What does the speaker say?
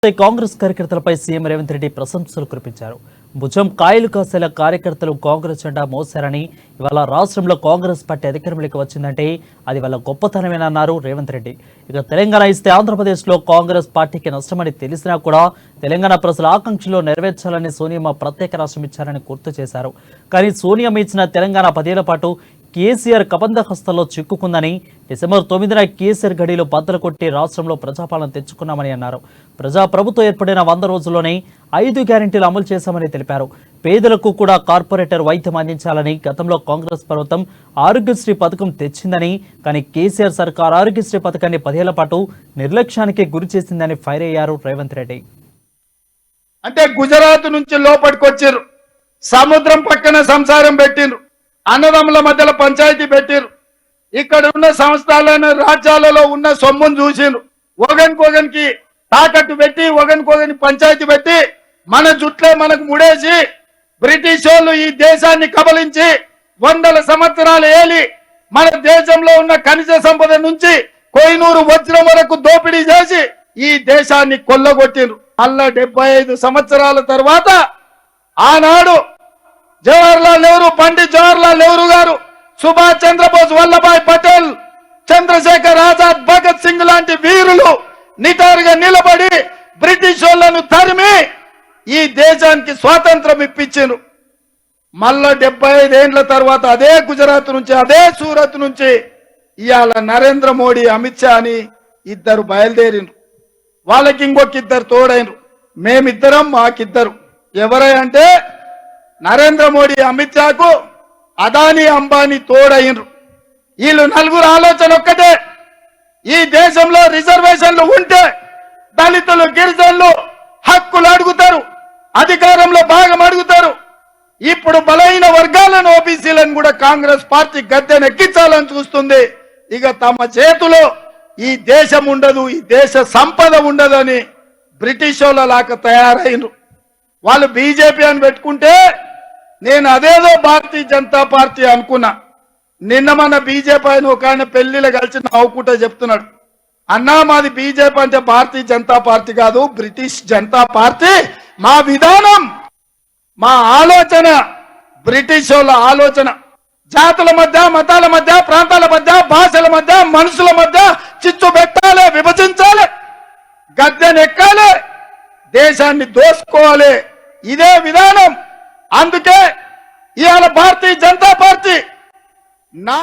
Congress కార్యకర్తలపై CM Revanth Reddy ప్రశంసలు కురిపించారు. భుజం కాయలు కాసేలా కార్యకర్తలు కాంగ్రెస్ జెండా మోసారని, ఇవాళ రాష్ట్రంలో కాంగ్రెస్ పార్టీ అధికారంలోకి వచ్చిందంటే అది వాళ్ళ గొప్పతనమేనన్నారు రేవంత్ రెడ్డి. ఇక తెలంగాణ ఇస్తే ఆంధ్రప్రదేశ్లో కాంగ్రెస్ పార్టీకి నష్టమని తెలిసినా కూడా తెలంగాణ ప్రజల ఆకాంక్షలు నెరవేర్చాలని సోనియమ్మ ప్రత్యేక రాష్ట్రం ఇచ్చారని గుర్తు చేశారు. కానీ సోనియమ్మ ఇచ్చిన తెలంగాణ 10 ఏళ్ల పాటు కేసీఆర్ కబంధ హస్తాల్లో చిక్కుకుందని, డిసెంబర్ 9న కేసీఆర్ గడిలో బద్దలు కొట్టి రాష్ట్రంలో ప్రజాపాలన తెచ్చుకున్నామని అన్నారు. ప్రజాప్రభుత్వం ఏర్పడిన 100 రోజుల్లోనే 5 గ్యారెంటీలు అమలు చేశామని తెలిపారు. పేదలకు కూడా కార్పొరేటర్ వైద్యం అందించాలని గతంలో కాంగ్రెస్ ప్రభుత్వం ఆరోగ్యశ్రీ పథకం తెచ్చిందని, కానీ కేసీఆర్ సర్కార్ ఆరోగ్యశ్రీ పథకాన్ని 10 ఏళ్ల పాటు నిర్లక్ష్యానికి గురి చేసిందని ఫైర్ అయ్యారు రేవంత్ రెడ్డి. అంటే గుజరాత్ నుంచి లోపలికొచ్చారు, సముద్రం పక్కన సంసారం పెట్టిండ్రు, అన్నదమ్ముల మధ్యలో పంచాయతీ పెట్టిరు. ఇక్కడ ఉన్న సంస్థలను రాజ్యాలలో ఉన్న సొమ్మును చూసిరు. ఒకరికి తాకట్టు పెట్టి ఒకరికి పంచాయతీ పెట్టి మన జుట్లే మనకు ముడేసి బ్రిటిష్ వాళ్ళు ఈ దేశాన్ని కబలించి 100 సంవత్సరాలు ఏలి మన దేశంలో ఉన్న ఖనిజ సంపద నుంచి కోహినూరు వజ్రం వరకు దోపిడీ చేసి ఈ దేశాన్ని కొల్లగొట్టిరు. అలా 75 సంవత్సరాల తర్వాత ఆనాడు జవహర్లాల్ నెహ్రూ, పండిట్ జవహర్లాల్ నెహ్రూ గారు, సుభాష్ చంద్రబోస్, వల్లభాయ్ పటేల్, చంద్రశేఖర్ ఆజాద్, భగత్ సింగ్ లాంటి వీరులు నిటారుగా నిలబడి బ్రిటిష్ వాళ్ళను తరిమి ఈ దేశానికి స్వాతంత్రం ఇప్పించారు. మళ్ళా 75 ఏండ్ల తర్వాత అదే గుజరాత్ నుంచి, అదే సూరత్ నుంచి ఇవాళ నరేంద్ర మోడీ, అమిత్ షా అని ఇద్దరు బయలుదేరినరు. వాళ్ళకి ఇంకొక తోడైనరు. మేమిద్దరం మాకిద్దరు. ఎవరై అంటే నరేంద్ర మోడీ, అమిత్ షాకు అదానీ, అంబానీ తోడైనరు. వీళ్ళు నలుగురు ఆలోచన ఒక్కటే, ఈ దేశంలో రిజర్వేషన్లు ఉంటే దళితులు, గిరిజనులు హక్కులు అడుగుతారు, అధికారంలో భాగం అడుగుతారు. ఇప్పుడు బలహీన వర్గాలను, ఓబీసీలను కూడా కాంగ్రెస్ పార్టీ గద్దెనెక్కించాలని చూస్తుంది. ఇక తమ చేతిలో ఈ దేశం ఉండదు, ఈ దేశ సంపద ఉండదని బ్రిటిష్ వాళ్ళ లాగా తయారైనరు. వాళ్ళు బీజేపీ అని పెట్టుకుంటే నేను అదేదో భారతీయ జనతా పార్టీ అనుకున్నా. నిన్న మన బీజేపీ అని ఒక ఆయన పెళ్లిలో కలిసి నవ్వుకుంటా చెప్తున్నాడు, అన్నా మాది బీజేపీ అంటే భారతీయ జనతా పార్టీ కాదు, బ్రిటిష్ జనతా పార్టీ. మా విధానం, మా ఆలోచన బ్రిటిష్ వాళ్ళ ఆలోచన. జాతుల మధ్య, మతాల మధ్య, ప్రాంతాల మధ్య, భాషల మధ్య, మనుషుల మధ్య చిచ్చు పెట్టాలి, విభజించాలి, గద్దెనెక్కాలి, దేశాన్ని దోసుకోవాలి. ఇదే విధానం. అందుకే ఇవాళ భారతీయ జనతా పార్టీ నా